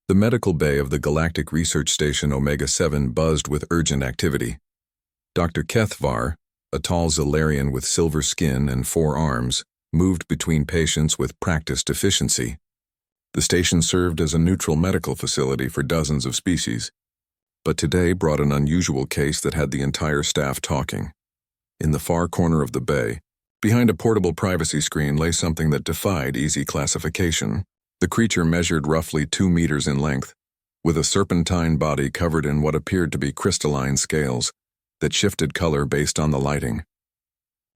The medical bay of the Galactic Research Station Omega-7 buzzed with urgent activity. Dr. HFY, a tall Zilarian with silver skin and 4 arms, moved between patients with practiced efficiency. The station served as a neutral medical facility for dozens of species, but today brought an unusual case that had the entire staff talking. In the far corner of the bay, behind a portable privacy screen, lay something that defied easy classification. The creature measured roughly 2 meters in length, with a serpentine body covered in what appeared to be crystalline scales that shifted color based on the lighting.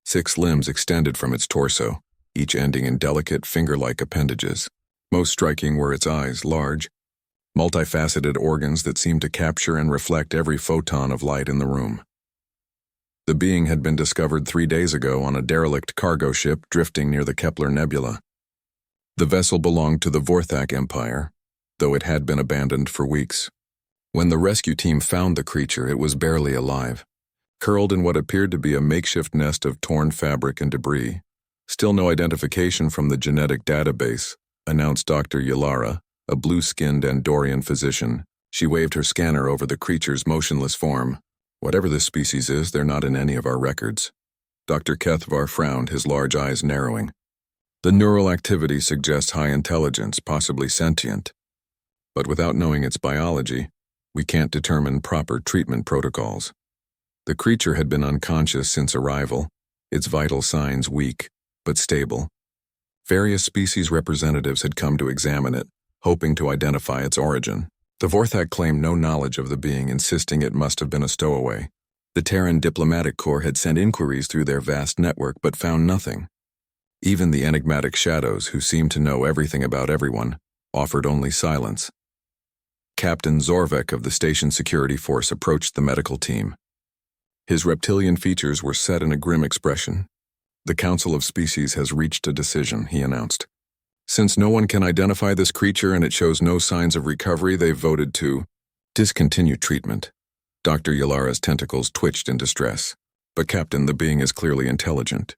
6 limbs extended from its torso, each ending in delicate finger-like appendages. Most striking were its eyes, large, multifaceted organs that seemed to capture and reflect every photon of light in the room. The being had been discovered 3 days ago on a derelict cargo ship drifting near the Kepler Nebula. The vessel belonged to the Vorthak Empire, though it had been abandoned for weeks. When the rescue team found the creature, it was barely alive, curled in what appeared to be a makeshift nest of torn fabric and debris. Still no identification from the genetic database, announced Dr. Yalara, a blue-skinned Andorian physician. She waved her scanner over the creature's motionless form. Whatever this species is, they're not in any of our records. Dr. HFY frowned, his large eyes narrowing. The neural activity suggests high intelligence, possibly sentient. But without knowing its biology, we can't determine proper treatment protocols. The creature had been unconscious since arrival, its vital signs weak, but stable. Various species representatives had come to examine it, hoping to identify its origin. The Vorthak claimed no knowledge of the being, insisting it must have been a stowaway. The Terran Diplomatic Corps had sent inquiries through their vast network but found nothing. Even the enigmatic shadows, who seemed to know everything about everyone, offered only silence. Captain Zorvek of the station security force approached the medical team. His reptilian features were set in a grim expression. "The Council of Species has reached a decision," he announced. "Since no one can identify this creature and it shows no signs of recovery, they've voted to discontinue treatment." Dr. Yalara's tentacles twitched in distress. "But Captain, the being is clearly intelligent.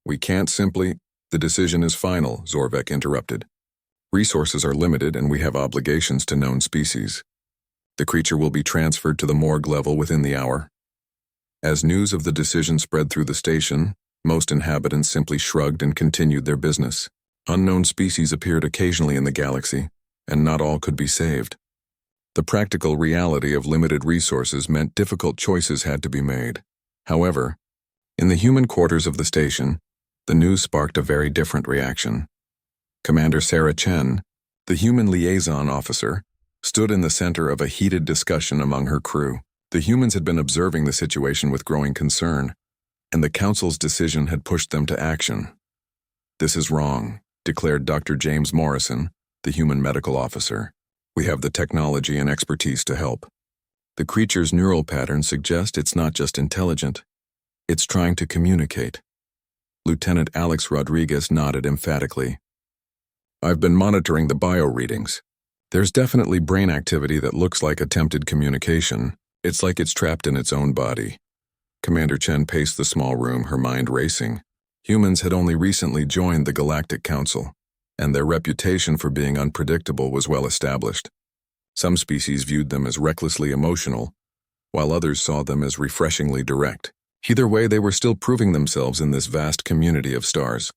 We can't simply—" "The decision is final," Zorvek interrupted. "Resources are limited and we have obligations to known species. The creature will be transferred to the morgue level within the hour." As news of the decision spread through the station, most inhabitants simply shrugged and continued their business. Unknown species appeared occasionally in the galaxy, and not all could be saved. The practical reality of limited resources meant difficult choices had to be made. However, in the human quarters of the station, the news sparked a very different reaction. Commander Sarah Chen, the human liaison officer, stood in the center of a heated discussion among her crew. The humans had been observing the situation with growing concern, and the Council's decision had pushed them to action. "This is wrong," declared Dr. James Morrison, the human medical officer. "We have the technology and expertise to help. The creature's neural patterns suggest it's not just intelligent, it's trying to communicate." Lieutenant Alex Rodriguez nodded emphatically. "I've been monitoring the bio readings. There's definitely brain activity that looks like attempted communication. It's like it's trapped in its own body." Commander Chen paced the small room, her mind racing. Humans had only recently joined the Galactic Council, and their reputation for being unpredictable was well established. Some species viewed them as recklessly emotional, while others saw them as refreshingly direct. Either way, they were still proving themselves in this vast community of stars.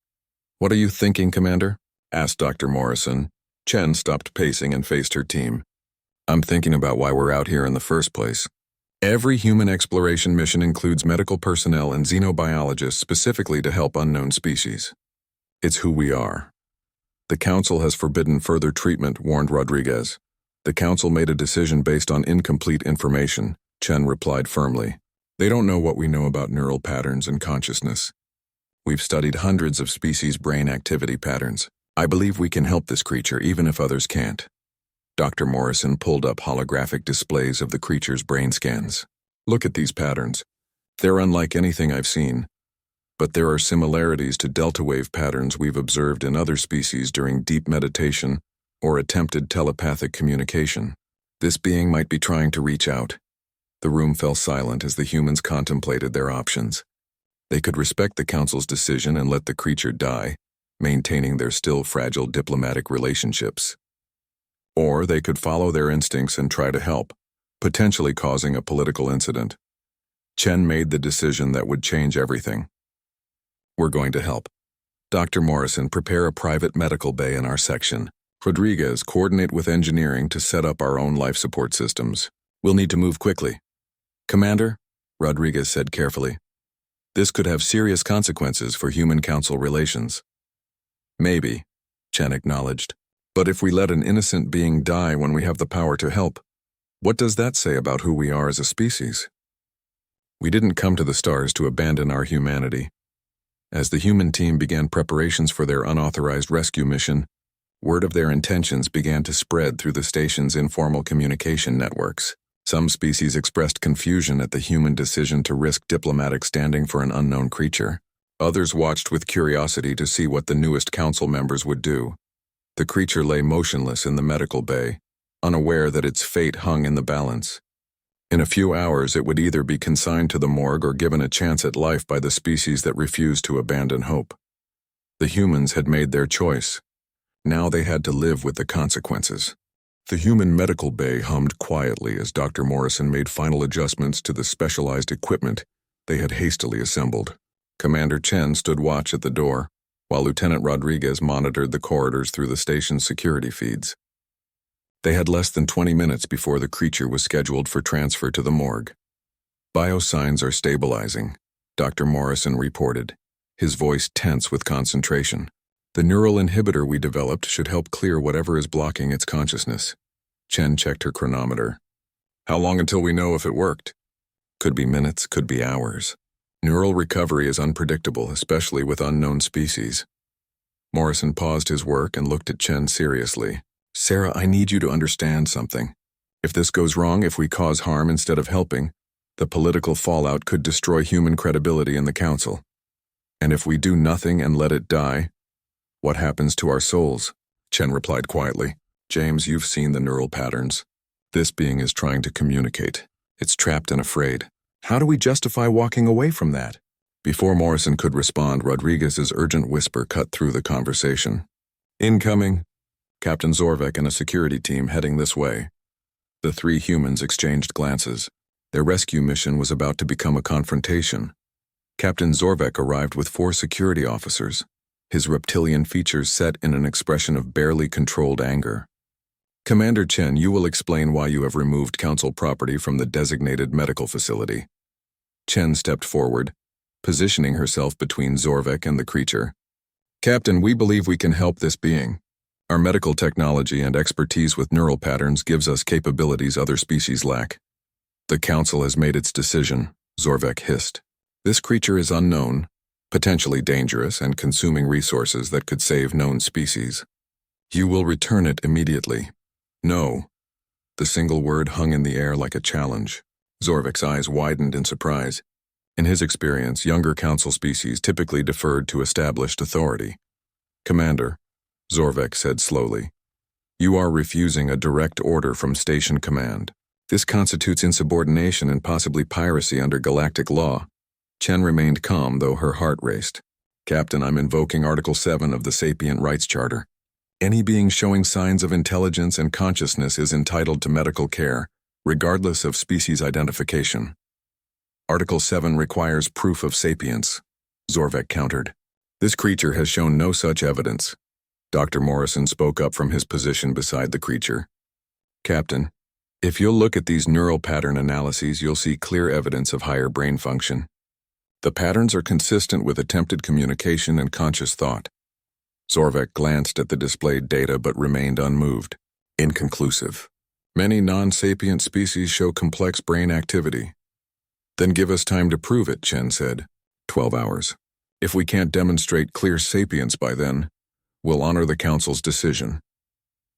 "What are you thinking, Commander?" asked Dr. Morrison. Chen stopped pacing and faced her team. "I'm thinking about why we're out here in the first place. Every human exploration mission includes medical personnel and xenobiologists specifically to help unknown species. It's who we are." "The Council has forbidden further treatment," warned Rodriguez. "The Council made a decision based on incomplete information," Chen replied firmly. "They don't know what we know about neural patterns and consciousness. We've studied hundreds of species' brain activity patterns. I believe we can help this creature even if others can't." Dr. Morrison pulled up holographic displays of the creature's brain scans. "Look at these patterns. They're unlike anything I've seen, but there are similarities to delta wave patterns we've observed in other species during deep meditation or attempted telepathic communication. This being might be trying to reach out." The room fell silent as the humans contemplated their options. They could respect the Council's decision and let the creature die, maintaining their still fragile diplomatic relationships. Or they could follow their instincts and try to help, potentially causing a political incident. Chen made the decision that would change everything. We're going to help. Dr. Morrison, prepare a private medical bay in our section. Rodriguez, coordinate with engineering to set up our own life support systems. We'll need to move quickly. Commander, Rodriguez said carefully, this could have serious consequences for human-council relations. Maybe, Chen acknowledged. But if we let an innocent being die when we have the power to help, what does that say about who we are as a species? We didn't come to the stars to abandon our humanity. As the human team began preparations for their unauthorized rescue mission, word of their intentions began to spread through the station's informal communication networks. Some species expressed confusion at the human decision to risk diplomatic standing for an unknown creature. Others watched with curiosity to see what the newest council members would do. The creature lay motionless in the medical bay, unaware that its fate hung in the balance. In a few hours, it would either be consigned to the morgue or given a chance at life by the species that refused to abandon hope. The humans had made their choice. Now they had to live with the consequences. The human medical bay hummed quietly as Dr. Morrison made final adjustments to the specialized equipment they had hastily assembled. Commander Chen stood watch at the door, while Lieutenant Rodriguez monitored the corridors through the station's security feeds. They had less than 20 minutes before the creature was scheduled for transfer to the morgue. Biosigns are stabilizing, Dr. Morrison reported, his voice tense with concentration. The neural inhibitor we developed should help clear whatever is blocking its consciousness. Chen checked her chronometer. How long until we know if it worked? Could be minutes, could be hours. Neural recovery is unpredictable, especially with unknown species. Morrison paused his work and looked at Chen seriously. Sarah, I need you to understand something. If this goes wrong, if we cause harm instead of helping, the political fallout could destroy human credibility in the council. And if we do nothing and let it die, what happens to our souls? Chen replied quietly. James, you've seen the neural patterns. This being is trying to communicate. It's trapped and afraid. How do we justify walking away from that? Before Morrison could respond, Rodriguez's urgent whisper cut through the conversation. Incoming. Captain Zorvek and a security team heading this way. The three humans exchanged glances. Their rescue mission was about to become a confrontation. Captain Zorvek arrived with 4 security officers, his reptilian features set in an expression of barely controlled anger. Commander Chen, you will explain why you have removed council property from the designated medical facility. Chen stepped forward, positioning herself between Zorvek and the creature. Captain, we believe we can help this being. Our medical technology and expertise with neural patterns gives us capabilities other species lack. The council has made its decision, Zorvek hissed. This creature is unknown, potentially dangerous and consuming resources that could save known species. You will return it immediately. No. The single word hung in the air like a challenge. Zorvek's eyes widened in surprise. In his experience, younger council species typically deferred to established authority. Commander, Zorvek said slowly, you are refusing a direct order from station command. This constitutes insubordination and possibly piracy under galactic law. Chen remained calm, though her heart raced. Captain, I'm invoking Article 7 of the Sapient Rights Charter. Any being showing signs of intelligence and consciousness is entitled to medical care, regardless of species identification. Article 7 requires proof of sapience, Zorvek countered. This creature has shown no such evidence. Dr. Morrison spoke up from his position beside the creature. Captain, if you'll look at these neural pattern analyses, you'll see clear evidence of higher brain function. The patterns are consistent with attempted communication and conscious thought. Zorvek glanced at the displayed data but remained unmoved. Inconclusive. Many non-sapient species show complex brain activity. Then give us time to prove it, Chen said. 12 hours. If we can't demonstrate clear sapience by then, we'll honor the council's decision.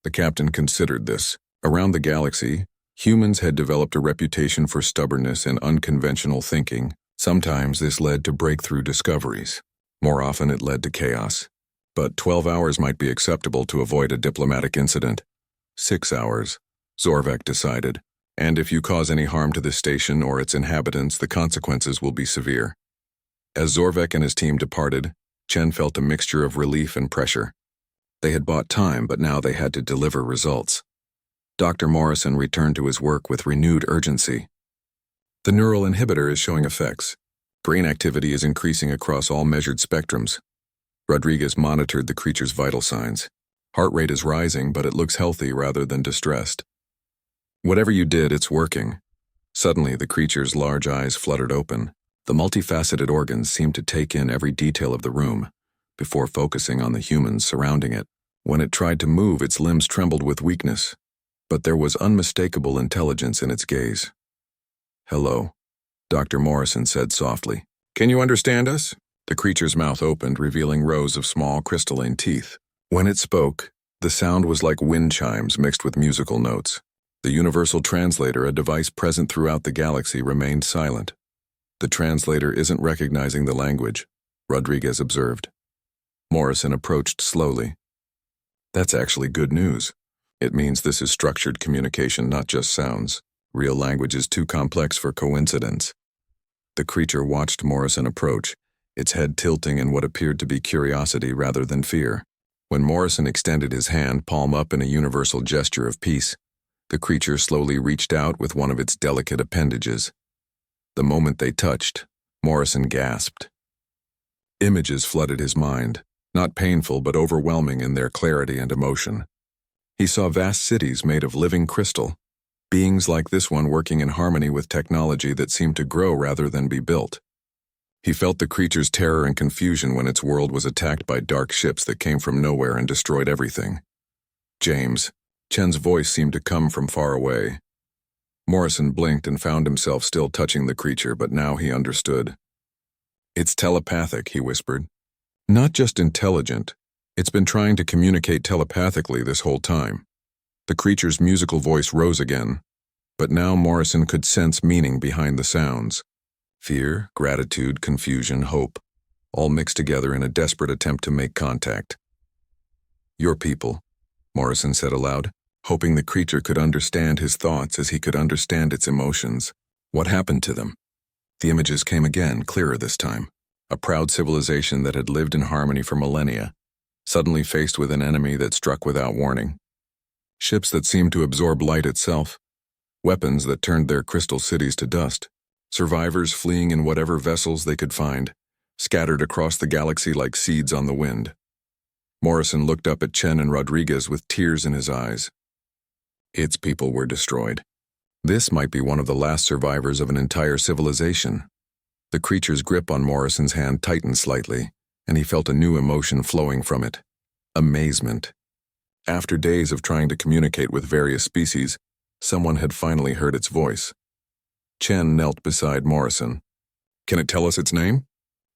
The captain considered this. Around the galaxy, humans had developed a reputation for stubbornness and unconventional thinking. Sometimes this led to breakthrough discoveries. More often it led to chaos. But 12 hours might be acceptable to avoid a diplomatic incident. 6 hours, Zorvek decided. And if you cause any harm to the station or its inhabitants, the consequences will be severe. As Zorvek and his team departed, Chen felt a mixture of relief and pressure. They had bought time, but now they had to deliver results. Dr. Morrison returned to his work with renewed urgency. The neural inhibitor is showing effects. Brain activity is increasing across all measured spectrums. Rodriguez monitored the creature's vital signs. Heart rate is rising, but it looks healthy rather than distressed. Whatever you did, it's working. Suddenly, the creature's large eyes fluttered open. The multifaceted organs seemed to take in every detail of the room, before focusing on the humans surrounding it. When it tried to move, its limbs trembled with weakness, but there was unmistakable intelligence in its gaze. "Hello," Dr. Morrison said softly. "Can you understand us?" The creature's mouth opened, revealing rows of small crystalline teeth. When it spoke, the sound was like wind chimes mixed with musical notes. The universal translator, a device present throughout the galaxy, remained silent. "The translator isn't recognizing the language," Rodriguez observed. Morrison approached slowly. "That's actually good news. It means this is structured communication, not just sounds. Real language is too complex for coincidence." The creature watched Morrison approach, its head tilting in what appeared to be curiosity rather than fear. When Morrison extended his hand, palm up in a universal gesture of peace, the creature slowly reached out with one of its delicate appendages. The moment they touched, Morrison gasped. Images flooded his mind, not painful but overwhelming in their clarity and emotion. He saw vast cities made of living crystal, beings like this one working in harmony with technology that seemed to grow rather than be built. He felt the creature's terror and confusion when its world was attacked by dark ships that came from nowhere and destroyed everything. "James," Chen's voice seemed to come from far away. Morrison blinked and found himself still touching the creature, but now he understood. "It's telepathic," he whispered. "Not just intelligent. It's been trying to communicate telepathically this whole time." The creature's musical voice rose again, but now Morrison could sense meaning behind the sounds. Fear, gratitude, confusion, hope, all mixed together in a desperate attempt to make contact. "Your people," Morrison said aloud, hoping the creature could understand his thoughts as he could understand its emotions. "What happened to them?" The images came again, clearer this time. A proud civilization that had lived in harmony for millennia, suddenly faced with an enemy that struck without warning. Ships that seemed to absorb light itself. Weapons that turned their crystal cities to dust. Survivors fleeing in whatever vessels they could find, scattered across the galaxy like seeds on the wind. Morrison looked up at Chen and Rodriguez with tears in his eyes. Its people were destroyed. This might be one of the last survivors of an entire civilization. The creature's grip on Morrison's hand tightened slightly, and he felt a new emotion flowing from it. Amazement. After days of trying to communicate with various species, someone had finally heard its voice. Chen knelt beside Morrison. "Can it tell us its name?"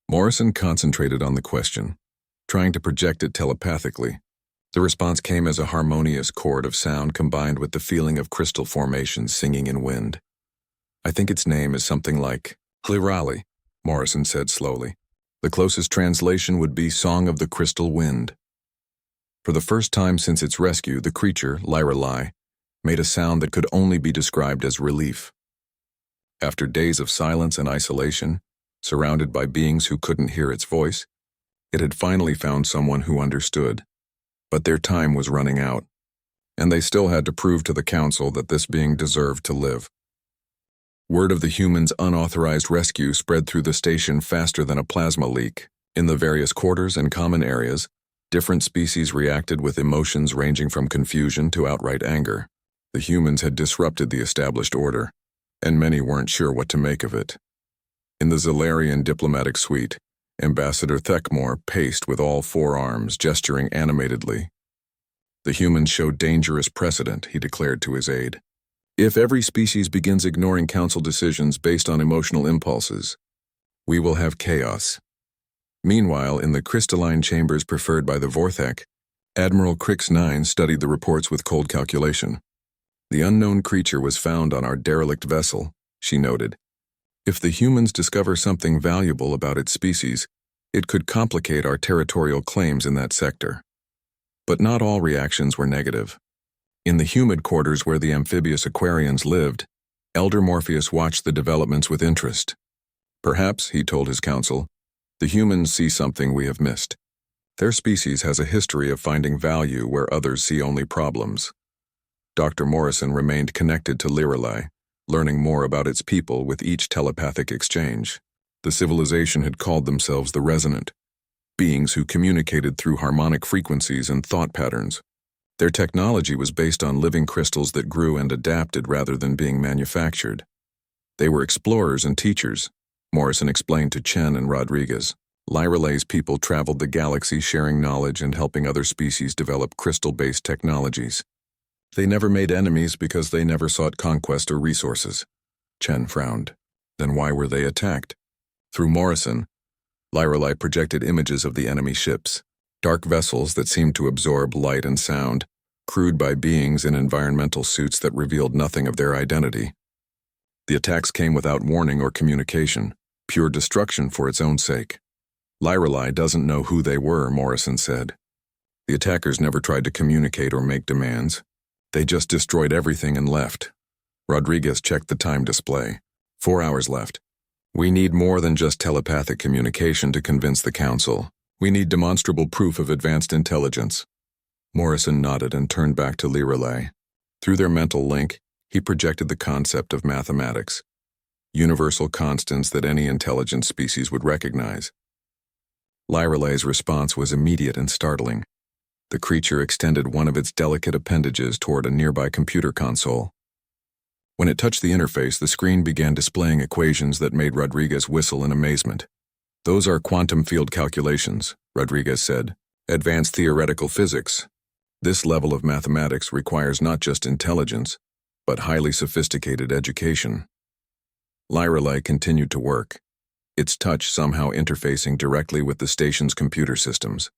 Morrison concentrated on the question, trying to project it telepathically. The response came as a harmonious chord of sound combined with the feeling of crystal formations singing in wind. "I think its name is something like Hlirali," Morrison said slowly. "The closest translation would be Song of the Crystal Wind." For the first time since its rescue, the creature, Lyrali, made a sound that could only be described as relief. After days of silence and isolation, surrounded by beings who couldn't hear its voice, it had finally found someone who understood. But their time was running out, and they still had to prove to the Council that this being deserved to live. Word of the humans' unauthorized rescue spread through the station faster than a plasma leak. In the various quarters and common areas, different species reacted with emotions ranging from confusion to outright anger. The humans had disrupted the established order, and many weren't sure what to make of it. In the Zalarian diplomatic suite, Ambassador Thekmore paced with all four arms, gesturing animatedly. "The humans show dangerous precedent," he declared to his aide. "If every species begins ignoring council decisions based on emotional impulses, we will have chaos." Meanwhile, in the crystalline chambers preferred by the Vorthek, Admiral Crix-9 studied the reports with cold calculation. "The unknown creature was found on our derelict vessel," she noted. "If the humans discover something valuable about its species, it could complicate our territorial claims in that sector." But not all reactions were negative. In the humid quarters where the amphibious Aquarians lived, Elder Morpheus watched the developments with interest. "Perhaps," he told his council, "the humans see something we have missed. Their species has a history of finding value where others see only problems." Dr. Morrison remained connected to Lirelai, learning more about its people with each telepathic exchange. The civilization had called themselves the Resonant, beings who communicated through harmonic frequencies and thought patterns. Their technology was based on living crystals that grew and adapted rather than being manufactured. They were explorers and teachers, Morrison explained to Chen and Rodriguez. Lirelai's people traveled the galaxy sharing knowledge and helping other species develop crystal-based technologies. They never made enemies because they never sought conquest or resources. Chen frowned. Then why were they attacked? Through Morrison, Lirelai projected images of the enemy ships, dark vessels that seemed to absorb light and sound, crewed by beings in environmental suits that revealed nothing of their identity. The attacks came without warning or communication, pure destruction for its own sake. Lirelai doesn't know who they were, Morrison said. The attackers never tried to communicate or make demands. They just destroyed everything and left. Rodriguez checked the time display. 4 hours left. We need more than just telepathic communication to convince the Council. We need demonstrable proof of advanced intelligence. Morrison nodded and turned back to Lirelai. Through their mental link, he projected the concept of mathematics, universal constants that any intelligent species would recognize. Lirelai's response was immediate and startling. The creature extended one of its delicate appendages toward a nearby computer console. When it touched the interface, the screen began displaying equations that made Rodriguez whistle in amazement. "Those are quantum field calculations," Rodriguez said. "Advanced theoretical physics. This level of mathematics requires not just intelligence, but highly sophisticated education." Lirelai continued to work, its touch somehow interfacing directly with the station's computer systems.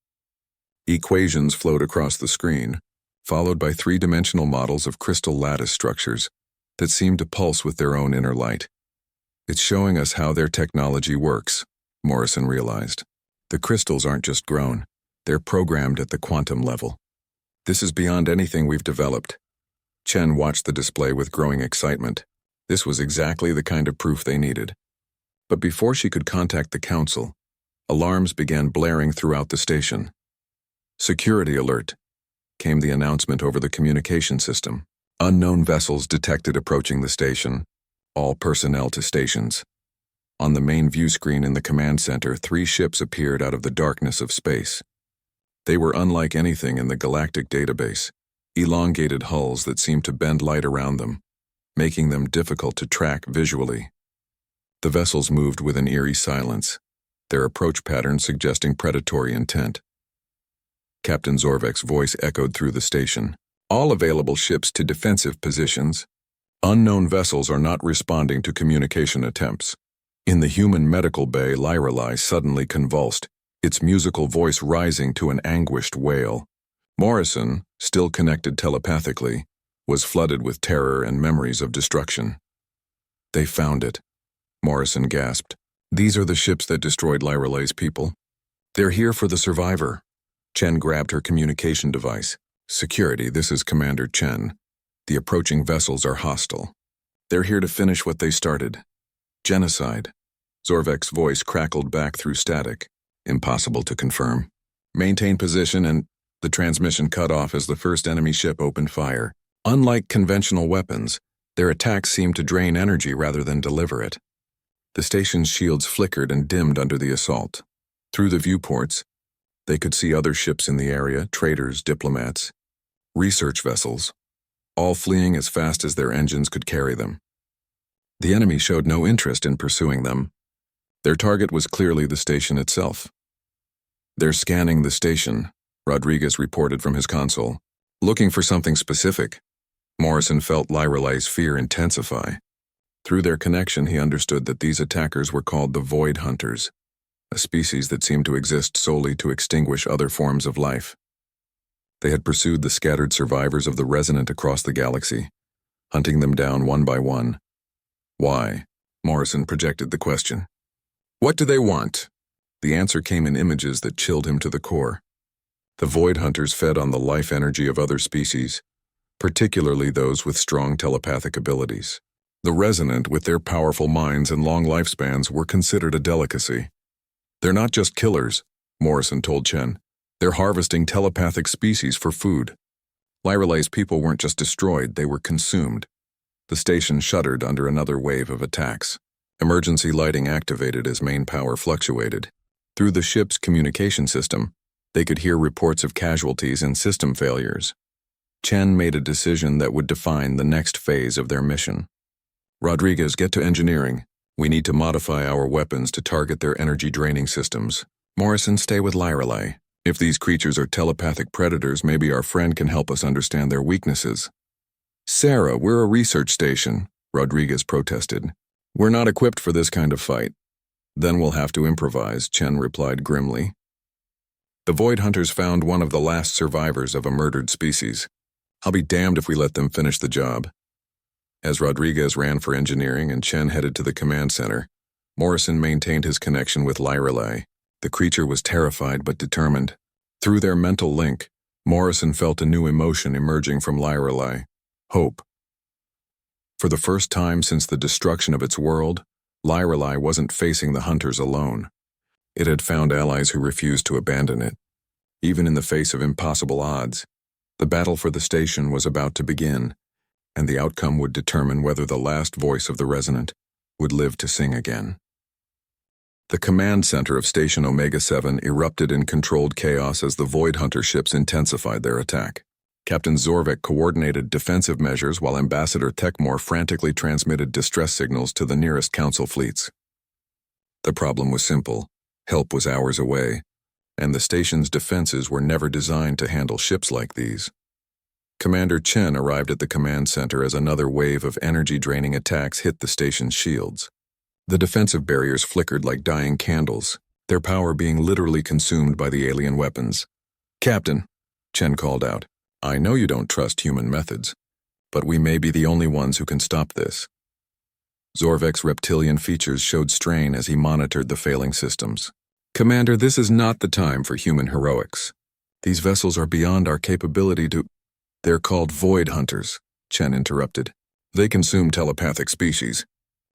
Equations flowed across the screen, followed by three-dimensional models of crystal lattice structures that seemed to pulse with their own inner light. "It's showing us how their technology works," Morrison realized. "The crystals aren't just grown, they're programmed at the quantum level. This is beyond anything we've developed." Chen watched the display with growing excitement. This was exactly the kind of proof they needed. But before she could contact the Council, alarms began blaring throughout the station. "Security alert," came the announcement over the communication system. "Unknown vessels detected approaching the station. All personnel to stations." On the main view screen in the command center, 3 ships appeared out of the darkness of space. They were unlike anything in the galactic database, elongated hulls that seemed to bend light around them, making them difficult to track visually. The vessels moved with an eerie silence, their approach pattern suggesting predatory intent. Captain Zorvek's voice echoed through the station. "All available ships to defensive positions. Unknown vessels are not responding to communication attempts." In the human medical bay, Lirelai suddenly convulsed, its musical voice rising to an anguished wail. Morrison, still connected telepathically, was flooded with terror and memories of destruction. "They found it," Morrison gasped. "These are the ships that destroyed Lirelai's people. They're here for the survivor." Chen grabbed her communication device. "Security, this is Commander Chen. The approaching vessels are hostile. They're here to finish what they started. Genocide." Zorvek's voice crackled back through static. "Impossible to confirm. Maintain position," and the transmission cut off as the first enemy ship opened fire. Unlike conventional weapons, their attacks seemed to drain energy rather than deliver it. The station's shields flickered and dimmed under the assault. Through the viewports, they could see other ships in the area, traders, diplomats, research vessels, all fleeing as fast as their engines could carry them. The enemy showed no interest in pursuing them. Their target was clearly the station itself. "They're scanning the station," Rodriguez reported from his console. "Looking for something specific." Morrison felt Lirelai's fear intensify. Through their connection, he understood that these attackers were called the Void Hunters, a species that seemed to exist solely to extinguish other forms of life. They had pursued the scattered survivors of the Resonant across the galaxy, hunting them down one by one. "Why?" Morrison projected the question. "What do they want?" The answer came in images that chilled him to the core. The Void Hunters fed on the life energy of other species, particularly those with strong telepathic abilities. The Resonant, with their powerful minds and long lifespans, were considered a delicacy. "They're not just killers," Morrison told Chen. "They're harvesting telepathic species for food." Lyralay's people weren't just destroyed, they were consumed. The station shuddered under another wave of attacks. Emergency lighting activated as main power fluctuated. Through the ship's communication system, they could hear reports of casualties and system failures. Chen made a decision that would define the next phase of their mission. Rodriguez, get to engineering. We need to modify our weapons to target their energy-draining systems. Morrison, stay with Lyralay. If these creatures are telepathic predators, maybe our friend can help us understand their weaknesses. Sarah, we're a research station, Rodriguez protested. We're not equipped for this kind of fight. Then we'll have to improvise, Chen replied grimly. The Void Hunters found one of the last survivors of a murdered species. I'll be damned if we let them finish the job. As Rodriguez ran for engineering and Chen headed to the command center, Morrison maintained his connection with Lyralay. The creature was terrified but determined. Through their mental link, Morrison felt a new emotion emerging from Lyralay: hope. For the first time since the destruction of its world, Lyralay wasn't facing the hunters alone. It had found allies who refused to abandon it. Even in the face of impossible odds, the battle for the station was about to begin, and the outcome would determine whether the last voice of the resonant would live to sing again. The command center of Station Omega-7 erupted in controlled chaos as the Void Hunter ships intensified their attack. Captain Zorvek coordinated defensive measures while Ambassador Techmore frantically transmitted distress signals to the nearest Council fleets. The problem was simple. Help was hours away, and the station's defenses were never designed to handle ships like these. Commander Chen arrived at the command center as another wave of energy-draining attacks hit the station's shields. The defensive barriers flickered like dying candles, their power being literally consumed by the alien weapons. "Captain," Chen called out, "I know you don't trust human methods, but we may be the only ones who can stop this." Zorvek's reptilian features showed strain as he monitored the failing systems. "Commander, this is not the time for human heroics. These vessels are beyond our capability to—" "They're called Void Hunters," Chen interrupted. "They consume telepathic species.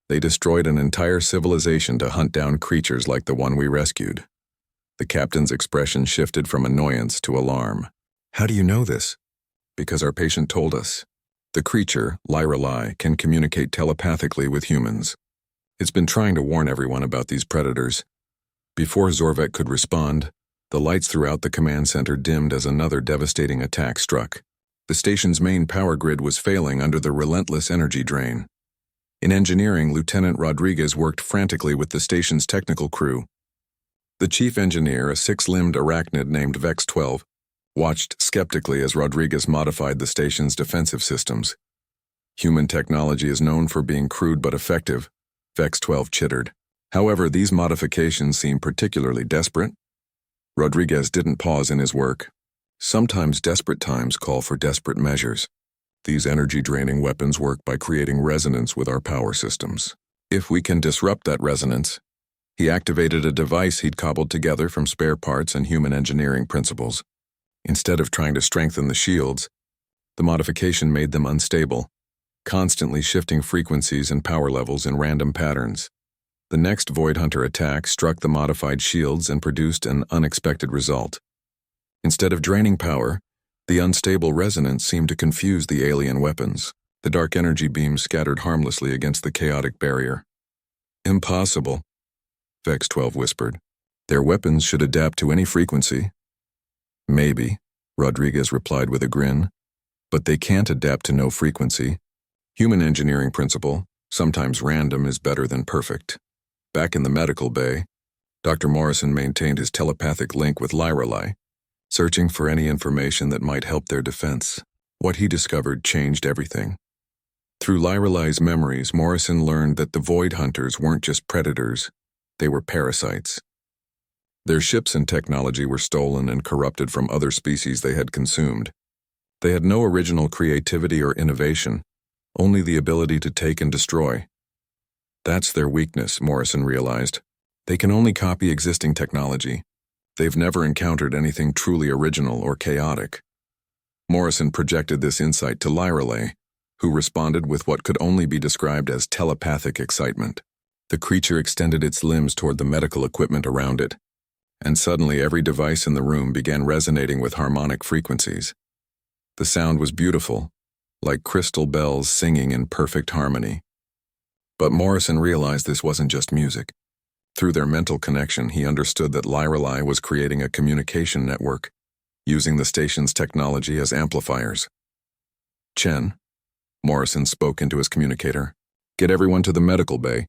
They destroyed an entire civilization to hunt down creatures like the one we rescued." The captain's expression shifted from annoyance to alarm. "How do you know this?" "Because our patient told us. The creature, Lyralay, can communicate telepathically with humans. It's been trying to warn everyone about these predators." Before Zorvek could respond, the lights throughout the command center dimmed as another devastating attack struck. The station's main power grid was failing under the relentless energy drain. In engineering, Lieutenant Rodriguez worked frantically with the station's technical crew. The chief engineer, a six-limbed arachnid named Vex-12, watched skeptically as Rodriguez modified the station's defensive systems. "Human technology is known for being crude but effective," Vex-12 chittered. "However, these modifications seem particularly desperate." Rodriguez didn't pause in his work. Sometimes desperate times call for desperate measures. These energy-draining weapons work by creating resonance with our power systems. If we can disrupt that resonance— He activated a device he'd cobbled together from spare parts and human engineering principles. Instead of trying to strengthen the shields, the modification made them unstable, constantly shifting frequencies and power levels in random patterns. The next Void Hunter attack struck the modified shields and produced an unexpected result. Instead of draining power, the unstable resonance seemed to confuse the alien weapons. The dark energy beams scattered harmlessly against the chaotic barrier. "Impossible," Vex-12 whispered. "Their weapons should adapt to any frequency." "Maybe," Rodriguez replied with a grin. "But they can't adapt to no frequency. Human engineering principle, sometimes random, is better than perfect." Back in the medical bay, Dr. Morrison maintained his telepathic link with Lyralay, searching for any information that might help their defense. What he discovered changed everything. Through Lyralay's memories, Morrison learned that the Void Hunters weren't just predators, they were parasites. Their ships and technology were stolen and corrupted from other species they had consumed. They had no original creativity or innovation, only the ability to take and destroy. That's their weakness, Morrison realized. They can only copy existing technology. They've never encountered anything truly original or chaotic. Morrison projected this insight to Lyralay, who responded with what could only be described as telepathic excitement. The creature extended its limbs toward the medical equipment around it, and suddenly every device in the room began resonating with harmonic frequencies. The sound was beautiful, like crystal bells singing in perfect harmony. But Morrison realized this wasn't just music. Through their mental connection, he understood that Lyrelai was creating a communication network, using the station's technology as amplifiers. Chen, Morrison spoke into his communicator, get everyone to the medical bay.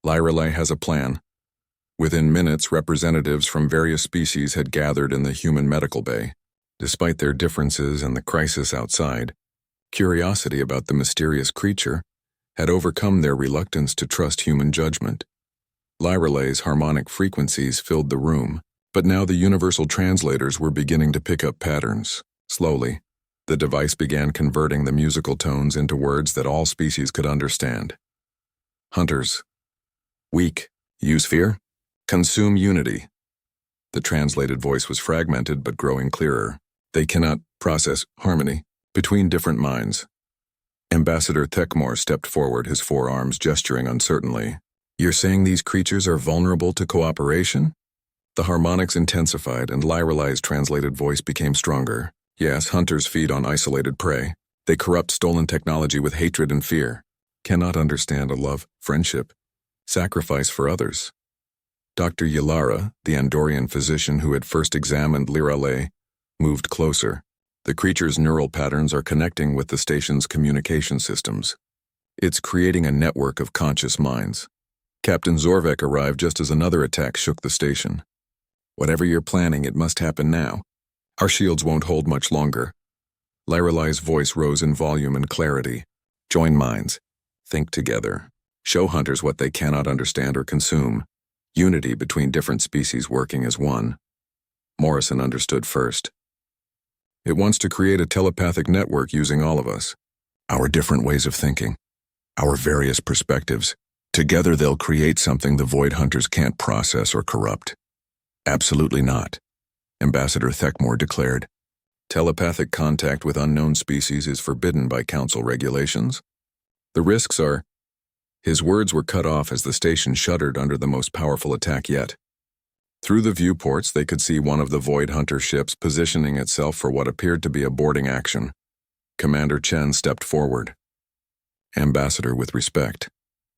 Lyrelai has a plan. Within minutes, representatives from various species had gathered in the human medical bay. Despite their differences and the crisis outside, curiosity about the mysterious creature had overcome their reluctance to trust human judgment. Lyrelai's harmonic frequencies filled the room, but now the universal translators were beginning to pick up patterns. Slowly, the device began converting the musical tones into words that all species could understand. Hunters. Weak. Use fear. Consume unity. The translated voice was fragmented but growing clearer. They cannot process harmony between different minds. Ambassador Thekmore stepped forward, his forearms gesturing uncertainly. You're saying these creatures are vulnerable to cooperation? The harmonics intensified and Lyrelai's translated voice became stronger. Yes, hunters feed on isolated prey. They corrupt stolen technology with hatred and fear. Cannot understand a love, friendship, sacrifice for others. Dr. Yalara, the Andorian physician who had first examined Lyrelai, moved closer. The creature's neural patterns are connecting with the station's communication systems. It's creating a network of conscious minds. Captain Zorvek arrived just as another attack shook the station. Whatever you're planning, it must happen now. Our shields won't hold much longer. Lyrelai's voice rose in volume and clarity. Join minds. Think together. Show hunters what they cannot understand or consume. Unity between different species working as one. Morrison understood first. It wants to create a telepathic network using all of us. Our different ways of thinking. Our various perspectives. Together they'll create something the Void Hunters can't process or corrupt. Absolutely not, Ambassador Thekmore declared. Telepathic contact with unknown species is forbidden by Council regulations. The risks are... His words were cut off as the station shuddered under the most powerful attack yet. Through the viewports, they could see one of the Void Hunter ships positioning itself for what appeared to be a boarding action. Commander Chen stepped forward. Ambassador, with respect.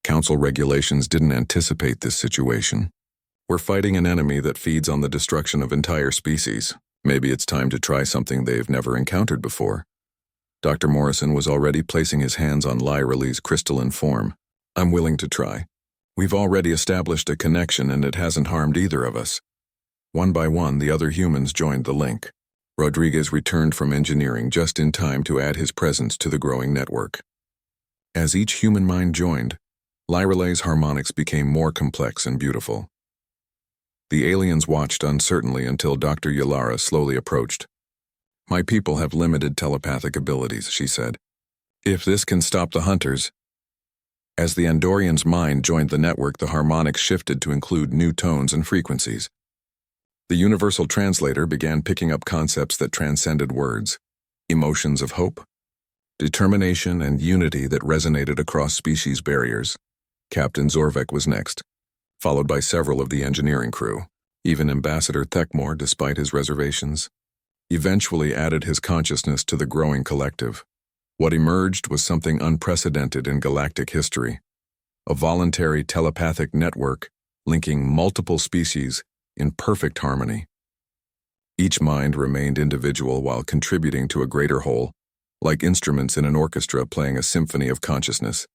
Council regulations didn't anticipate this situation. We're fighting an enemy that feeds on the destruction of entire species. Maybe it's time to try something they've never encountered before. Dr. Morrison was already placing his hands on Lyrelai's crystalline form. I'm willing to try. We've already established a connection and it hasn't harmed either of us. One by one, the other humans joined the link. Rodriguez returned from engineering just in time to add his presence to the growing network. As each human mind joined, Lyrelai's harmonics became more complex and beautiful. The aliens watched uncertainly until Dr. Yalara slowly approached. My people have limited telepathic abilities, she said. If this can stop the hunters... As the Andorian's mind joined the network, the harmonics shifted to include new tones and frequencies. The universal translator began picking up concepts that transcended words, emotions of hope, determination, and unity that resonated across species barriers. Captain Zorvek was next, followed by several of the engineering crew. Even Ambassador Thekmore, despite his reservations, eventually added his consciousness to the growing collective. What emerged was something unprecedented in galactic history, a voluntary telepathic network linking multiple species in perfect harmony. Each mind remained individual while contributing to a greater whole, like instruments in an orchestra playing a symphony of consciousness.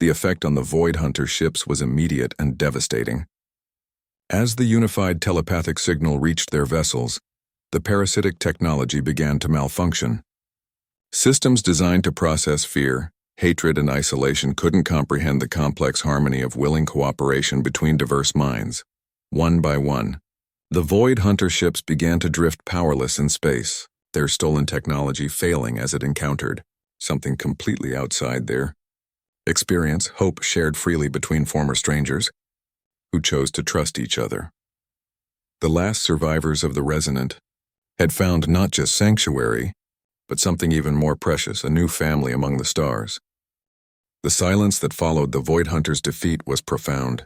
The effect on the Void Hunter ships was immediate and devastating. As the unified telepathic signal reached their vessels, the parasitic technology began to malfunction. Systems designed to process fear, hatred, and isolation couldn't comprehend the complex harmony of willing cooperation between diverse minds. One by one, the Void Hunter ships began to drift powerless in space, their stolen technology failing as it encountered something completely outside their experience. Hope shared freely between former strangers who chose to trust each other. The last survivors of the Resonant had found not just sanctuary, but something even more precious, a new family among the stars. The silence that followed the Void Hunters' defeat was profound.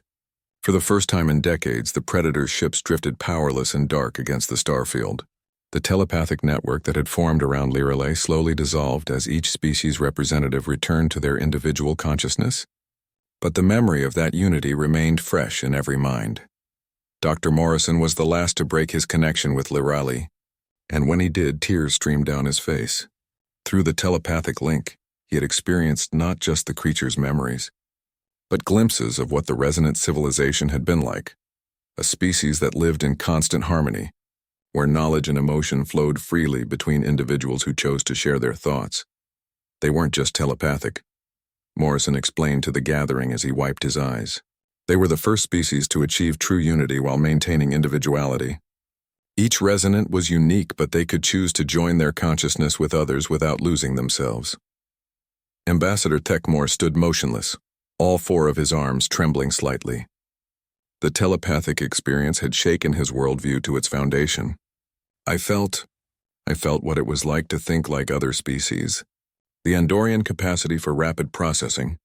For the first time in decades, the Predator's ships drifted powerless and dark against the starfield. The telepathic network that had formed around Lirelay slowly dissolved as each species representative returned to their individual consciousness. But the memory of that unity remained fresh in every mind. Dr. Morrison was the last to break his connection with Lirelay, and when he did, tears streamed down his face. Through the telepathic link, he had experienced not just the creature's memories, but glimpses of what the resonant civilization had been like, a species that lived in constant harmony, where knowledge and emotion flowed freely between individuals who chose to share their thoughts. They weren't just telepathic, Morrison explained to the gathering as he wiped his eyes. They were the first species to achieve true unity while maintaining individuality. Each resonant was unique, but they could choose to join their consciousness with others without losing themselves. Ambassador Techmore stood motionless, all four of his arms trembling slightly. The telepathic experience had shaken his worldview to its foundation. I felt what it was like to think like other species. The Andorian capacity for rapid processing,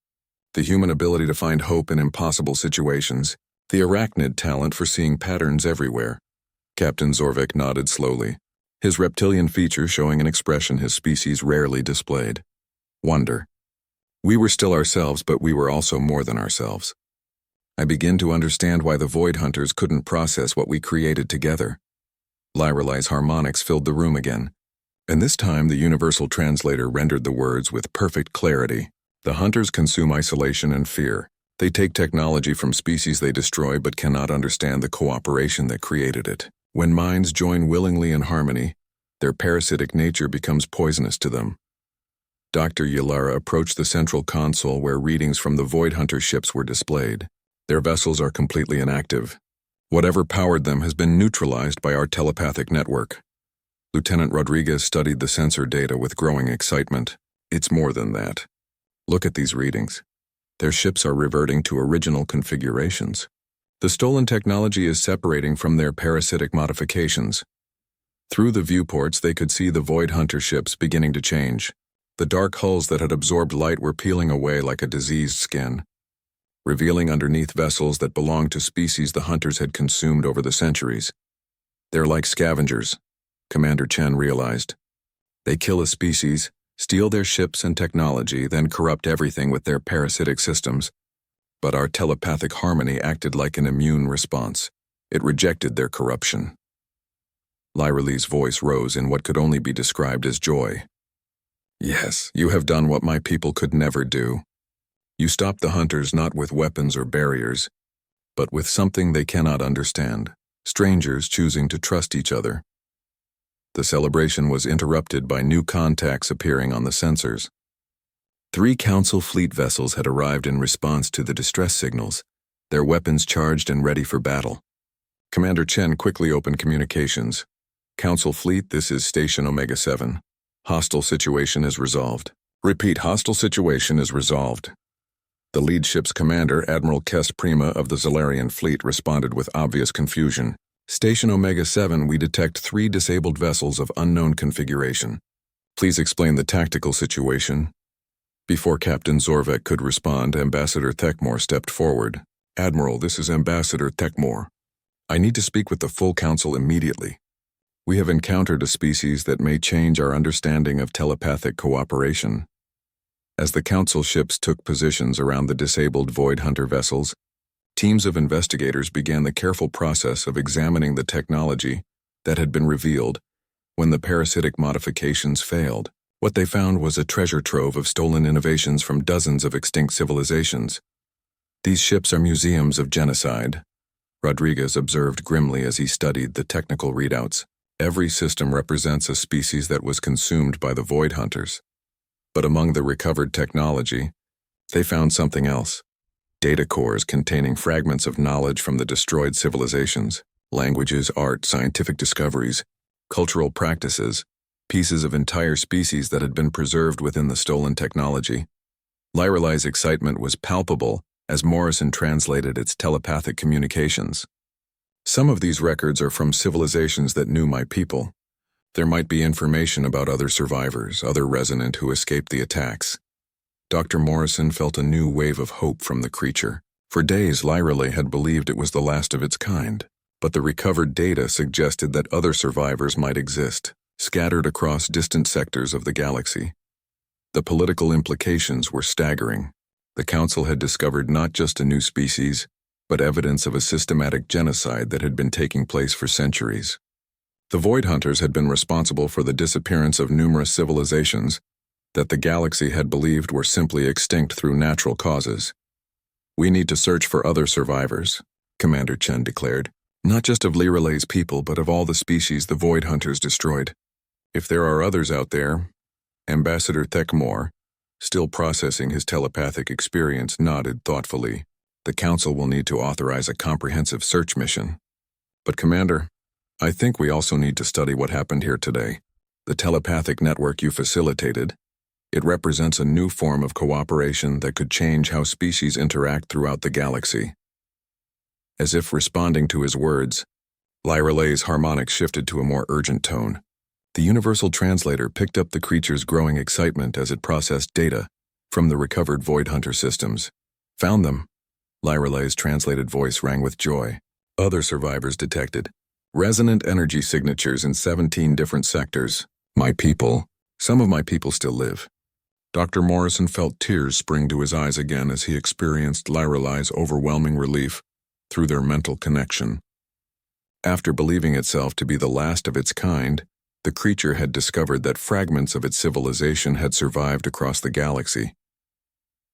the human ability to find hope in impossible situations, the arachnid talent for seeing patterns everywhere. Captain Zorvik nodded slowly, his reptilian features showing an expression his species rarely displayed. Wonder. We were still ourselves, but we were also more than ourselves. I begin to understand why the Void Hunters couldn't process what we created together. Lyrelay's harmonics filled the room again, and this time the universal translator rendered the words with perfect clarity. The Hunters consume isolation and fear. They take technology from species they destroy but cannot understand the cooperation that created it. When minds join willingly in harmony, their parasitic nature becomes poisonous to them. Dr. Yalara approached the central console where readings from the Void Hunter ships were displayed. Their vessels are completely inactive. Whatever powered them has been neutralized by our telepathic network. Lieutenant Rodriguez studied the sensor data with growing excitement. It's more than that. Look at these readings. Their ships are reverting to original configurations. The stolen technology is separating from their parasitic modifications. Through the viewports, they could see the Void Hunter ships beginning to change. The dark hulls that had absorbed light were peeling away like a diseased skin, revealing underneath vessels that belonged to species the Hunters had consumed over the centuries. They're like scavengers, Commander Chen realized. They kill a species, steal their ships and technology, then corrupt everything with their parasitic systems. But our telepathic harmony acted like an immune response. It rejected their corruption. Lyrelay's voice rose in what could only be described as joy. Yes, you have done what my people could never do. You stopped the Hunters not with weapons or barriers, but with something they cannot understand, strangers choosing to trust each other. The celebration was interrupted by new contacts appearing on the sensors. 3 Council fleet vessels had arrived in response to the distress signals, their weapons charged and ready for battle. Commander Chen quickly opened communications. Council fleet, this is Station Omega 7. Hostile situation is resolved. Repeat, hostile situation is resolved. The lead ship's commander, Admiral Kest Prima of the Zalarian fleet, responded with obvious confusion. Station Omega 7, we detect 3 disabled vessels of unknown configuration. Please explain the tactical situation. Before Captain Zorvek could respond, Ambassador Techmore stepped forward. Admiral, this is Ambassador Techmore. I need to speak with the full council immediately. We have encountered a species that may change our understanding of telepathic cooperation. As the council ships took positions around the disabled Void Hunter vessels, teams of investigators began the careful process of examining the technology that had been revealed when the parasitic modifications failed. What they found was a treasure trove of stolen innovations from dozens of extinct civilizations. These ships are museums of genocide, Rodriguez observed grimly as he studied the technical readouts. Every system represents a species that was consumed by the Void Hunters. But among the recovered technology, they found something else. Data cores containing fragments of knowledge from the destroyed civilizations, languages, art, scientific discoveries, cultural practices, pieces of entire species that had been preserved within the stolen technology. Lyrelay's excitement was palpable as Morrison translated its telepathic communications. Some of these records are from civilizations that knew my people. There might be information about other survivors, other resonant who escaped the attacks. Dr. Morrison felt a new wave of hope from the creature. For days, Lyrelay had believed it was the last of its kind. but the recovered data suggested that other survivors might exist, scattered across distant sectors of the galaxy. The political implications were staggering. The Council had discovered not just a new species, but evidence of a systematic genocide that had been taking place for centuries. The Void Hunters had been responsible for the disappearance of numerous civilizations that the galaxy had believed were simply extinct through natural causes. "We need to search for other survivors," Commander Chen declared. "Not just of Liralay's people, but of all the species the Void Hunters destroyed. If there are others out there," Ambassador Thekmore, still processing his telepathic experience, nodded thoughtfully. "The Council will need to authorize a comprehensive search mission. But Commander, I think we also need to study what happened here today. The telepathic network you facilitated, it represents a new form of cooperation that could change how species interact throughout the galaxy." As if responding to his words, Lyralay's harmonic shifted to a more urgent tone. The universal translator picked up the creature's growing excitement as it processed data from the recovered Void Hunter systems. "Found them." Lyralay's translated voice rang with joy. "Other survivors detected. Resonant energy signatures in 17 different sectors. My people. Some of my people still live." Dr. Morrison felt tears spring to his eyes again as he experienced Lyralay's overwhelming relief through their mental connection. After believing itself to be the last of its kind, the creature had discovered that fragments of its civilization had survived across the galaxy.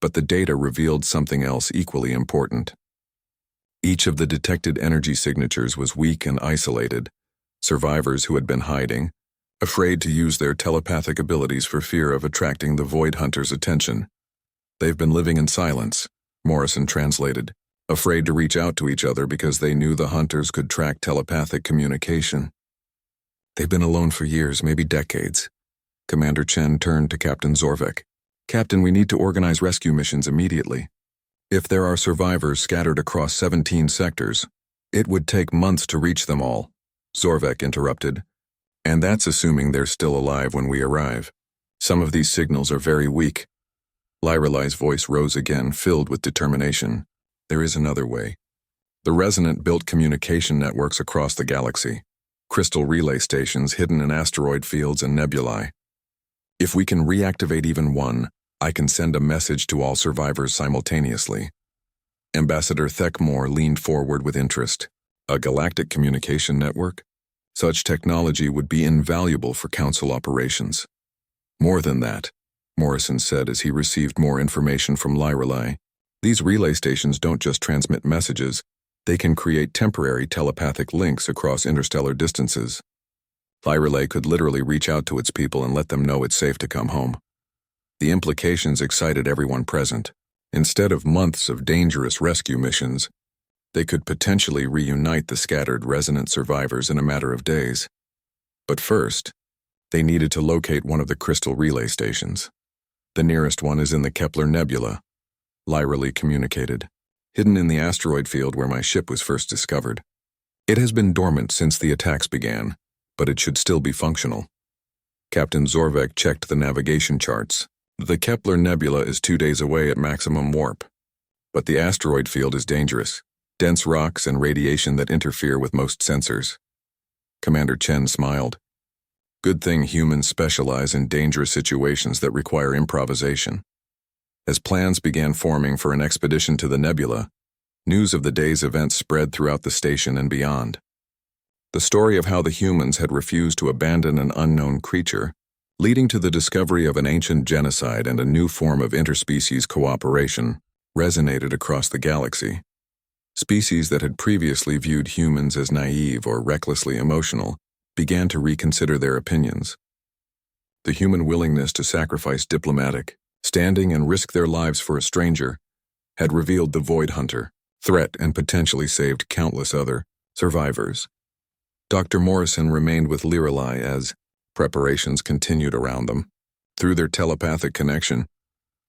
But the data revealed something else equally important. Each of the detected energy signatures was weak and isolated, survivors who had been hiding, afraid to use their telepathic abilities for fear of attracting the Void Hunters' attention. "They've been living in silence," Morrison translated, afraid to reach out to each other because they knew the Hunters could track telepathic communication. "They've been alone for years, maybe decades." Commander Chen turned to Captain Zorvek. "Captain, we need to organize rescue missions immediately. If there are survivors scattered across 17 sectors, it would take months to reach them all," Zorvek interrupted. "And that's assuming they're still alive when we arrive. Some of these signals are very weak." Lyralay's voice rose again, filled with determination. "There is another way. The Resonant built communication networks across the galaxy, crystal relay stations hidden in asteroid fields and nebulae. If we can reactivate even one, I can send a message to all survivors simultaneously." Ambassador Thekmore leaned forward with interest. "A galactic communication network? Such technology would be invaluable for Council operations." "More than that," Morrison said as he received more information from Lyralay. "These relay stations don't just transmit messages, they can create temporary telepathic links across interstellar distances. Lyralay could literally reach out to its people and let them know it's safe to come home." The implications excited everyone present. Instead of months of dangerous rescue missions, they could potentially reunite the scattered Resonant survivors in a matter of days. But first, they needed to locate one of the crystal relay stations. "The nearest one is in the Kepler Nebula," Lyraly communicated, "hidden in the asteroid field where my ship was first discovered. It has been dormant since the attacks began, but it should still be functional." Captain Zorvek checked the navigation charts. "The Kepler Nebula is 2 days away at maximum warp. But the asteroid field is dangerous. Dense rocks and radiation that interfere with most sensors." Commander Chen smiled. "Good thing humans specialize in dangerous situations that require improvisation." As plans began forming for an expedition to the nebula, news of the day's events spread throughout the station and beyond. The story of how the humans had refused to abandon an unknown creature, leading to the discovery of an ancient genocide and a new form of interspecies cooperation, resonated across the galaxy. Species that had previously viewed humans as naive or recklessly emotional began to reconsider their opinions. The human willingness to sacrifice diplomatic, standing and risk their lives for a stranger, had revealed the Void Hunter threat and potentially saved countless other survivors. Dr. Morrison remained with Liralai as preparations continued around them. Through their telepathic connection,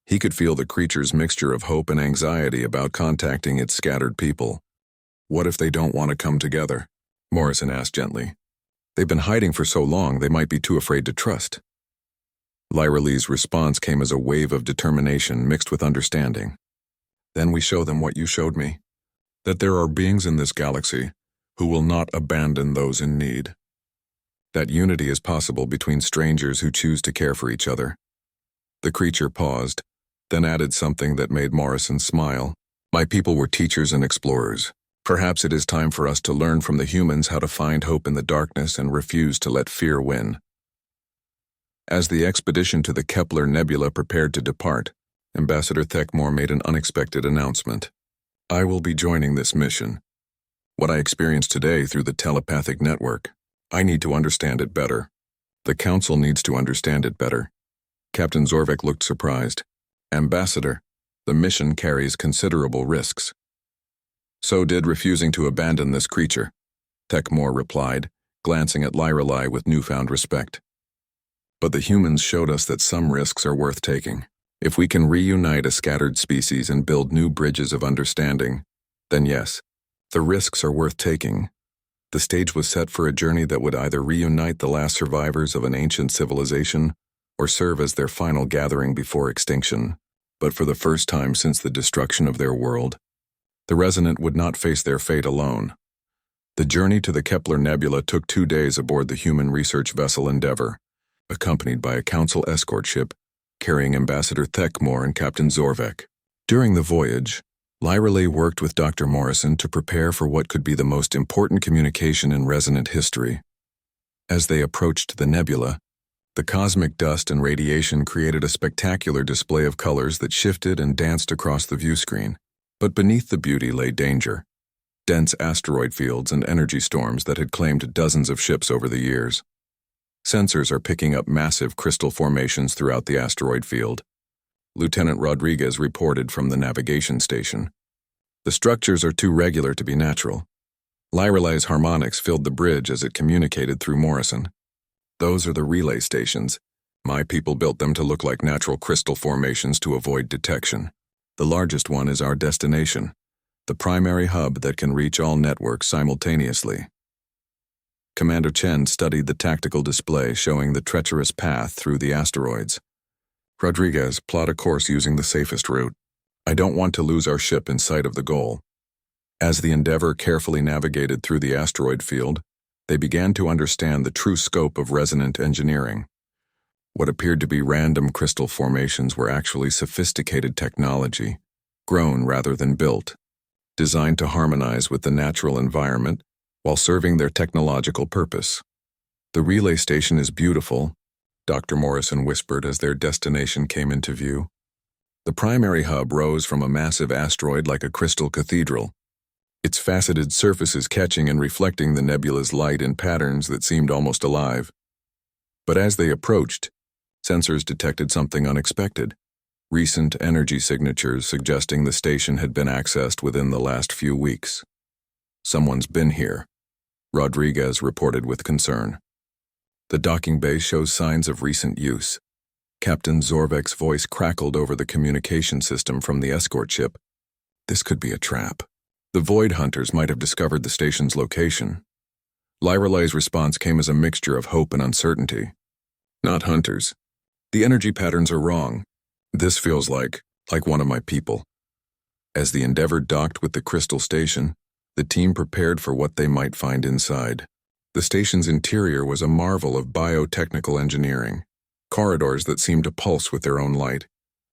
he could feel the creature's mixture of hope and anxiety about contacting its scattered people. "What if they don't want to come together?" Morrison asked gently. "They've been hiding for so long they might be too afraid to trust." Lyraly's response came as a wave of determination mixed with understanding. "Then we show them what you showed me, that there are beings in this galaxy who will not abandon those in need. That unity is possible between strangers who choose to care for each other. The creature paused, then added something that made Morrison smile. My people were teachers and explorers. Perhaps it is time for us to learn from the humans how to find hope in the darkness and refuse to let fear win. As the expedition to the Kepler Nebula prepared to depart, Ambassador Thekmore made an unexpected announcement. I will be joining this mission. What I experienced today through the telepathic network, I need to understand it better. The Council needs to understand it better. Captain Zorvek looked surprised. Ambassador, the mission carries considerable risks. So did refusing to abandon this creature, Thekmore replied, glancing at Lyrelai with newfound respect. But the humans showed us that some risks are worth taking. If we can reunite a scattered species and build new bridges of understanding, then yes, the risks are worth taking. The stage was set for a journey that would either reunite the last survivors of an ancient civilization or serve as their final gathering before extinction. But for the first time since the destruction of their world, the Resonant would not face their fate alone. The journey to the Kepler Nebula took 2 days aboard the human research vessel Endeavour, accompanied by a Council escort ship carrying Ambassador Thekmore and Captain Zorvek. During the voyage, Lyrelai worked with Dr. Morrison to prepare for what could be the most important communication in Resonant history. As they approached the nebula, the cosmic dust and radiation created a spectacular display of colors that shifted and danced across the viewscreen. But beneath the beauty lay danger, dense asteroid fields and energy storms that had claimed dozens of ships over the years. Sensors are picking up massive crystal formations throughout the asteroid field, Lieutenant Rodriguez reported from the navigation station. The structures are too regular to be natural. Lyrelai's harmonics filled the bridge as it communicated through Morrison. Those are the relay stations. My people built them to look like natural crystal formations to avoid detection. The largest one is our destination, the primary hub that can reach all networks simultaneously. Commander Chen studied the tactical display showing the treacherous path through the asteroids. Rodriguez, plot a course using the safest route. I don't want to lose our ship in sight of the goal. As the Endeavour carefully navigated through the asteroid field, they began to understand the true scope of resonant engineering. What appeared to be random crystal formations were actually sophisticated technology, grown rather than built, designed to harmonize with the natural environment while serving their technological purpose. The relay station is beautiful, Dr. Morrison whispered as their destination came into view. The primary hub rose from a massive asteroid like a crystal cathedral, its faceted surfaces catching and reflecting the nebula's light in patterns that seemed almost alive. But as they approached, sensors detected something unexpected, recent energy signatures suggesting the station had been accessed within the last few weeks. Someone's been here, Rodriguez reported with concern. The docking bay shows signs of recent use. Captain Zorvek's voice crackled over the communication system from the escort ship. This could be a trap. The Void Hunters might have discovered the station's location. Lyrelai's response came as a mixture of hope and uncertainty. Not hunters. The energy patterns are wrong. This feels like one of my people. As the Endeavour docked with the crystal station, the team prepared for what they might find inside. The station's interior was a marvel of biotechnical engineering, corridors that seemed to pulse with their own light,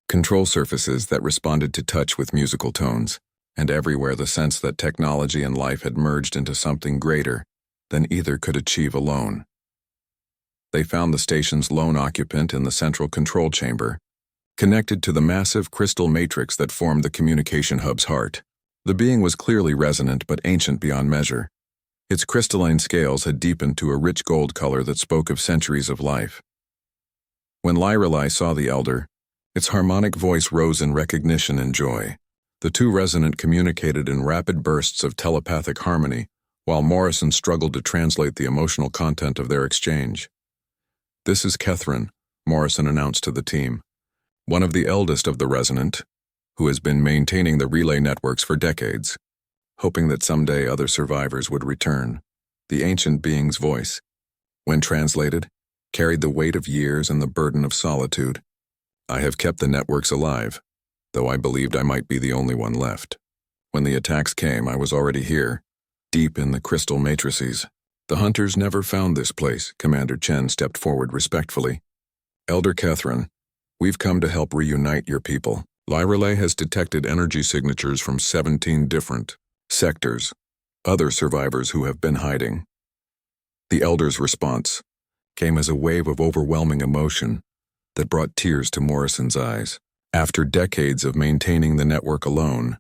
control surfaces that responded to touch with musical tones, and everywhere the sense that technology and life had merged into something greater than either could achieve alone. They found the station's lone occupant in the central control chamber, connected to the massive crystal matrix that formed the communication hub's heart. The being was clearly resonant but ancient beyond measure. Its crystalline scales had deepened to a rich gold color that spoke of centuries of life. When Lyrelai saw the elder, its harmonic voice rose in recognition and joy. The two resonant communicated in rapid bursts of telepathic harmony, while Morrison struggled to translate the emotional content of their exchange. This is Kethryn, Morrison announced to the team, one of the eldest of the resonant, who has been maintaining the relay networks for decades, hoping that someday other survivors would return. The ancient being's voice, when translated, carried the weight of years and the burden of solitude. I have kept the networks alive, though I believed I might be the only one left. When the attacks came, I was already here, deep in the crystal matrices. The hunters never found this place. Commander Chen stepped forward respectfully. Elder Catherine, we've come to help reunite your people. Lyrelay has detected energy signatures from 17 different sectors, other survivors who have been hiding. The Elder's response came as a wave of overwhelming emotion that brought tears to Morrison's eyes. After decades of maintaining the network alone,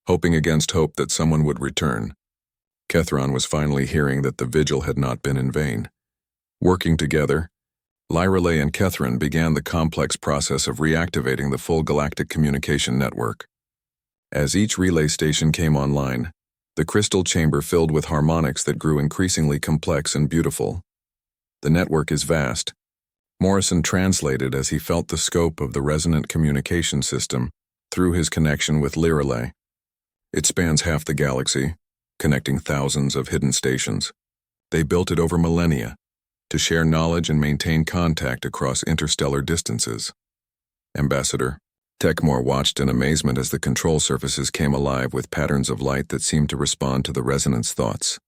hoping against hope that someone would return, Kethron was finally hearing that the vigil had not been in vain. Working together, Lyrelay and Kethron began the complex process of reactivating the full galactic communication network. As each relay station came online, the crystal chamber filled with harmonics that grew increasingly complex and beautiful. The network is vast, Morrison translated as he felt the scope of the resonant communication system through his connection with Lyrelay. It spans half the galaxy, connecting thousands of hidden stations. They built it over millennia to share knowledge and maintain contact across interstellar distances. Ambassador Techmore watched in amazement as the control surfaces came alive with patterns of light that seemed to respond to the resonance thoughts.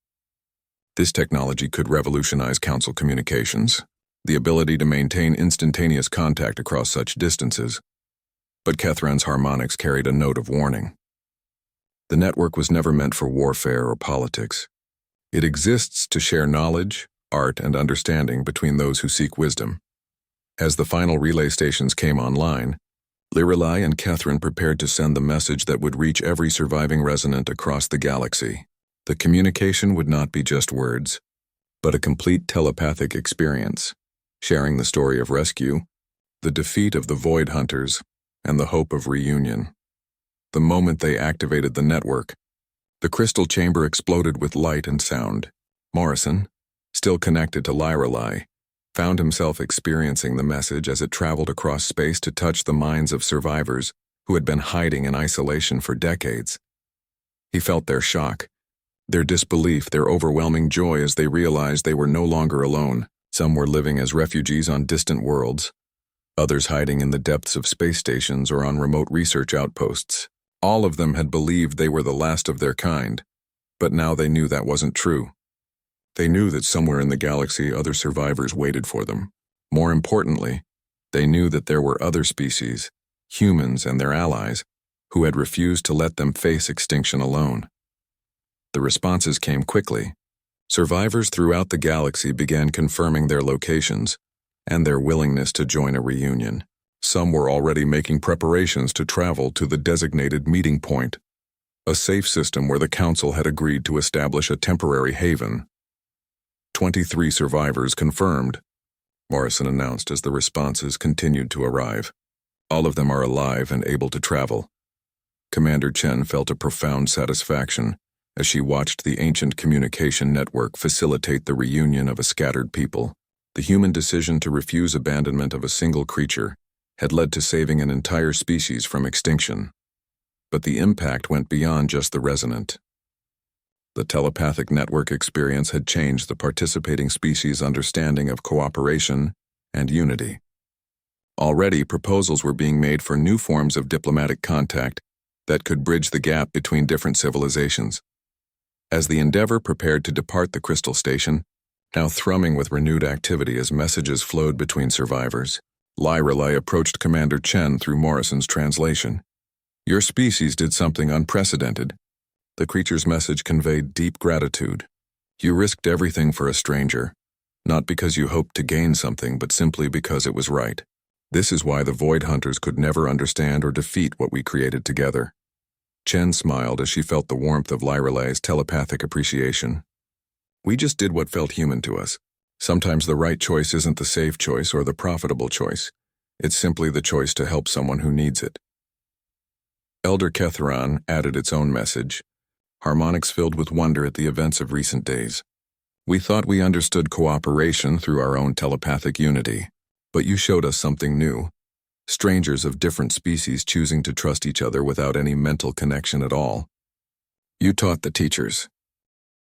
This technology could revolutionize Council communications, the ability to maintain instantaneous contact across such distances. But Kethron's harmonics carried a note of warning. The network was never meant for warfare or politics. It exists to share knowledge, art, and understanding between those who seek wisdom. As the final relay stations came online, Lyrelay and Kethron prepared to send the message that would reach every surviving resonant across the galaxy. The communication would not be just words, but a complete telepathic experience, sharing the story of rescue, the defeat of the Void Hunters, and the hope of reunion. The moment they activated the network, the crystal chamber exploded with light and sound. Morrison, still connected to Lyrelay, found himself experiencing the message as it traveled across space to touch the minds of survivors who had been hiding in isolation for decades. He felt their shock, their disbelief, their overwhelming joy as they realized they were no longer alone. Some were living as refugees on distant worlds, others hiding in the depths of space stations or on remote research outposts. All of them had believed they were the last of their kind, but now they knew that wasn't true. They knew that somewhere in the galaxy other survivors waited for them. More importantly, they knew that there were other species, humans and their allies, who had refused to let them face extinction alone. The responses came quickly. Survivors throughout the galaxy began confirming their locations and their willingness to join a reunion. Some were already making preparations to travel to the designated meeting point, a safe system where the Council had agreed to establish a temporary haven. 23 survivors confirmed, Morrison announced as the responses continued to arrive. All of them are alive and able to travel. Commander Chen felt a profound satisfaction as she watched the ancient communication network facilitate the reunion of a scattered people. The human decision to refuse abandonment of a single creature had led to saving an entire species from extinction. But the impact went beyond just the resonant. The telepathic network experience had changed the participating species' understanding of cooperation and unity. Already, proposals were being made for new forms of diplomatic contact that could bridge the gap between different civilizations. As the Endeavor prepared to depart the Crystal Station, now thrumming with renewed activity as messages flowed between survivors, Lyrelay approached Commander Chen through Morrison's translation. "Your species did something unprecedented." The creature's message conveyed deep gratitude. "You risked everything for a stranger, not because you hoped to gain something, but simply because it was right. This is why the Void Hunters could never understand or defeat what we created together." Chen smiled as she felt the warmth of Lyrelay's telepathic appreciation. "We just did what felt human to us. Sometimes the right choice isn't the safe choice or the profitable choice. It's simply the choice to help someone who needs it." Elder Kethron added its own message, harmonics filled with wonder at the events of recent days. "We thought we understood cooperation through our own telepathic unity, but you showed us something new. Strangers of different species choosing to trust each other without any mental connection at all. You taught the teachers,